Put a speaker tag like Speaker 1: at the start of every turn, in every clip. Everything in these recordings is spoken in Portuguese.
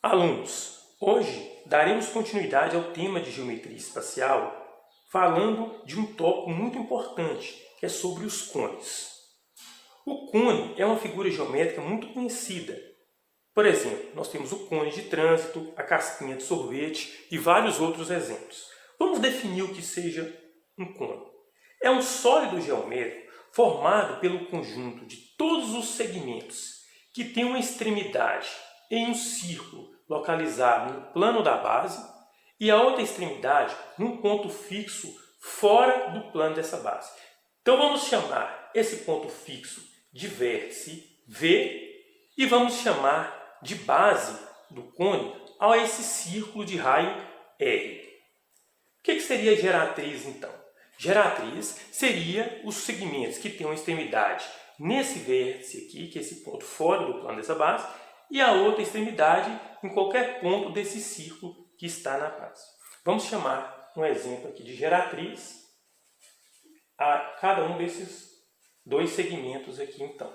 Speaker 1: Alunos, hoje daremos continuidade ao tema de geometria espacial falando de um tópico muito importante, que é sobre os cones. O cone é uma figura geométrica muito conhecida. Por exemplo, nós temos o cone de trânsito, a casquinha de sorvete e vários outros exemplos. Vamos definir o que seja um cone. É um sólido geométrico formado pelo conjunto de todos os segmentos que tem uma extremidade em um círculo localizado no plano da base e a outra extremidade num ponto fixo fora do plano dessa base. Então vamos chamar esse ponto fixo de vértice V e vamos chamar de base do cone a esse círculo de raio R. O que seria a geratriz então? Geratriz seria os segmentos que têm uma extremidade nesse vértice aqui, que é esse ponto fora do plano dessa base, e a outra extremidade em qualquer ponto desse círculo que está na base. Vamos chamar um exemplo aqui de geratriz a cada um desses dois segmentos aqui então.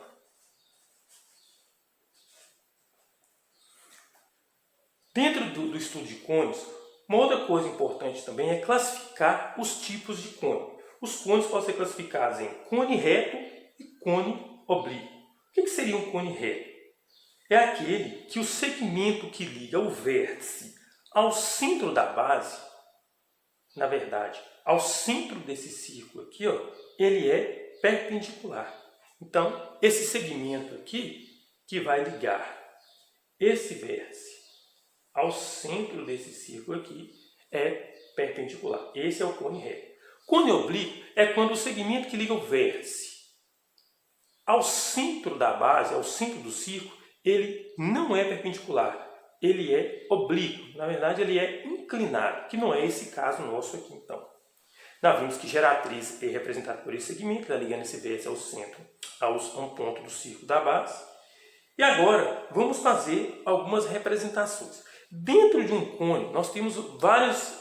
Speaker 1: Dentro do estudo de cones, uma outra coisa importante também é classificar os tipos de cone. Os cones podem ser classificados em cone reto e cone oblíquo. O que seria um cone reto? É aquele que o segmento que liga o vértice ao centro da base, na verdade, ao centro desse círculo aqui, ele é perpendicular. Então, esse segmento aqui que vai ligar esse vértice ao centro desse círculo aqui é perpendicular. Esse é o cone reto. Cone oblíquo é quando o segmento que liga o vértice ao centro da base, ao centro do círculo, ele não é perpendicular, ele é oblíquo. Na verdade, ele é inclinado, que não é esse caso nosso aqui, então. Nós vimos que geratriz é representada por esse segmento, que está ligando esse vértice ao centro, a um ponto do círculo da base. E agora, vamos fazer algumas representações. Dentro de um cone, nós temos várias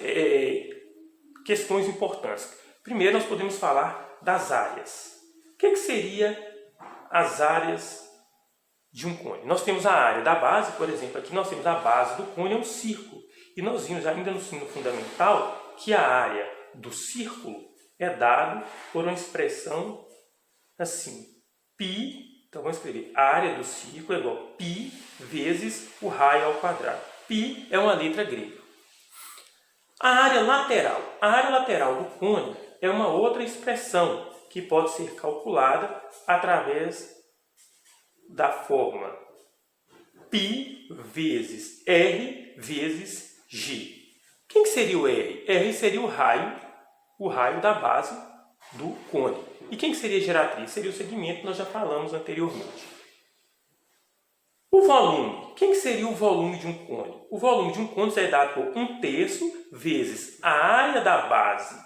Speaker 1: questões importantes. Primeiro, nós podemos falar das áreas. O que seria as áreas de um cone? Nós temos a área da base, por exemplo, aqui nós temos a base do cone, é um círculo. E nós vimos ainda no ensino fundamental que a área do círculo é dada por uma expressão assim, π. Então vamos escrever, a área do círculo é igual a π vezes o raio ao quadrado. Π é uma letra grega. A área lateral do cone é uma outra expressão que pode ser calculada através da fórmula π vezes r vezes g. Quem seria o R? R seria o raio da base do cone. E quem seria a geratriz? Seria o segmento que nós já falamos anteriormente. O volume. Quem seria o volume de um cone? O volume de um cone é dado por 1/3 vezes a área da base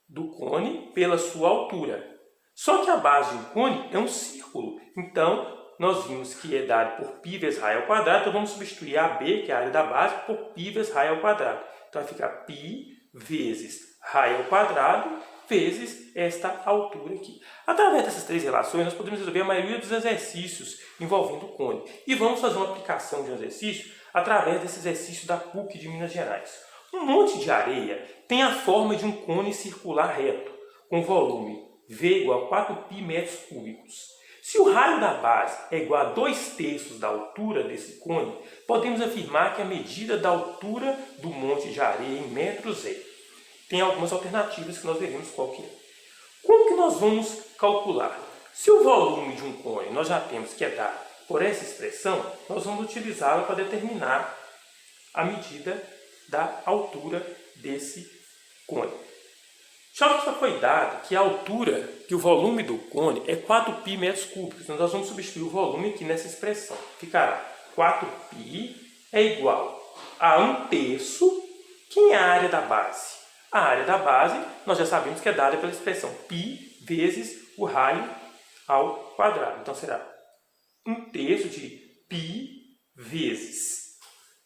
Speaker 1: do cone pela sua altura. Só que a base de um cone é um círculo. Então, nós vimos que é dado por π vezes raio ao quadrado. Então, vamos substituir a B, que é a área da base, por π vezes raio ao quadrado. Então, vai ficar π vezes raio ao quadrado vezes esta altura aqui. Através dessas três relações, nós podemos resolver a maioria dos exercícios envolvendo o cone. E vamos fazer uma aplicação de um exercício através desse exercício da PUC de Minas Gerais. Um monte de areia tem a forma de um cone circular reto, com volume V igual a 4π metros cúbicos. Se o raio da base é igual a 2/3 da altura desse cone, podemos afirmar que a medida da altura do monte de areia em metros é. Tem algumas alternativas que nós veremos qual que é. Como que nós vamos calcular? Se o volume de um cone nós já temos que é dado por essa expressão, nós vamos utilizá-la para determinar a medida da altura desse cone. Já foi dado que a altura, que o volume do cone é 4π metros cúbicos. Então, nós vamos substituir o volume aqui nessa expressão. Ficará 4π é igual a 1/3. Quem é a área da base? A área da base, nós já sabemos que é dada pela expressão π vezes o raio ao quadrado. Então, será 1/3 de π vezes.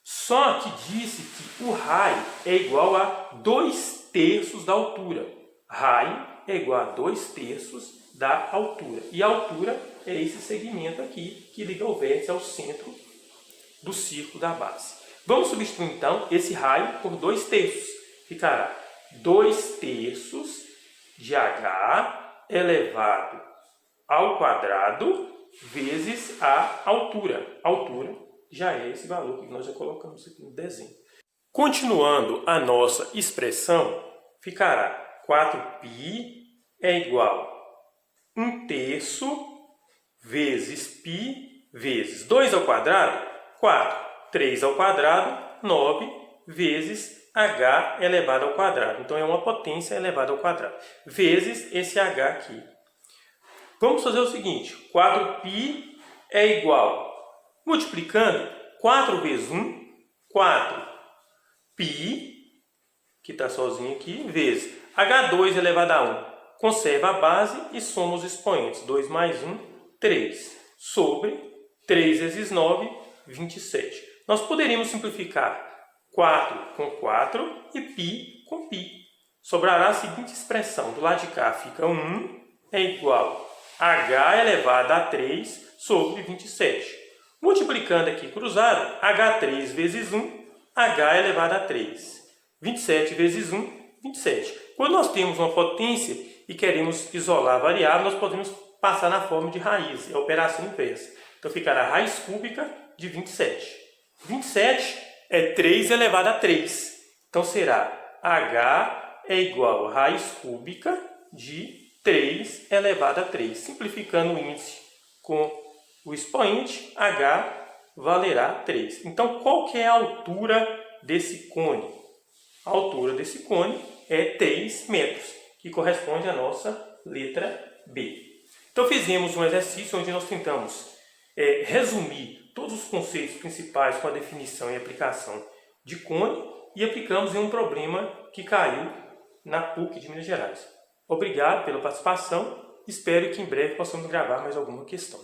Speaker 1: Só que disse que o raio é igual a 2/3 da altura. Raio é igual a 2/3 da altura. E a altura é esse segmento aqui que liga o vértice ao centro do círculo da base. Vamos substituir então esse raio por 2/3. Ficará 2/3 de h elevado ao quadrado vezes a altura. A altura já é esse valor que nós já colocamos aqui no desenho. Continuando a nossa expressão, ficará 4π é igual a 1/3 vezes π vezes 2 ao quadrado, 4. 3 ao quadrado, 9 vezes h elevado ao quadrado. Então, é uma potência elevada ao quadrado. Vezes esse h aqui. Vamos fazer o seguinte. 4π é igual, multiplicando 4 vezes 1, 4π, que está sozinho aqui, vezes h2 elevado a 1. Conserva a base e soma os expoentes. 2 mais 1, 3. Sobre 3 vezes 9, 27. Nós poderíamos simplificar 4 com 4 e π com π. Sobrará a seguinte expressão. Do lado de cá fica 1 é igual a h elevado a 3 sobre 27. Multiplicando aqui cruzado, h3 vezes 1, h elevado a 3. 27 vezes 1, 27. Quando nós temos uma potência e queremos isolar a variável, nós podemos passar na forma de raiz, é a operação inversa. Então ficará raiz cúbica de 27. 27 é 3 elevado a 3. Então será h é igual a raiz cúbica de 3 elevado a 3. Simplificando o índice com o expoente, h valerá 3. Então, qual que é a altura desse cone? A altura desse cone é 3 metros, que corresponde à nossa letra B. Então, fizemos um exercício onde nós tentamos resumir todos os conceitos principais com a definição e aplicação de cone e aplicamos em um problema que caiu na PUC de Minas Gerais. Obrigado pela participação. Espero que em breve possamos gravar mais alguma questão.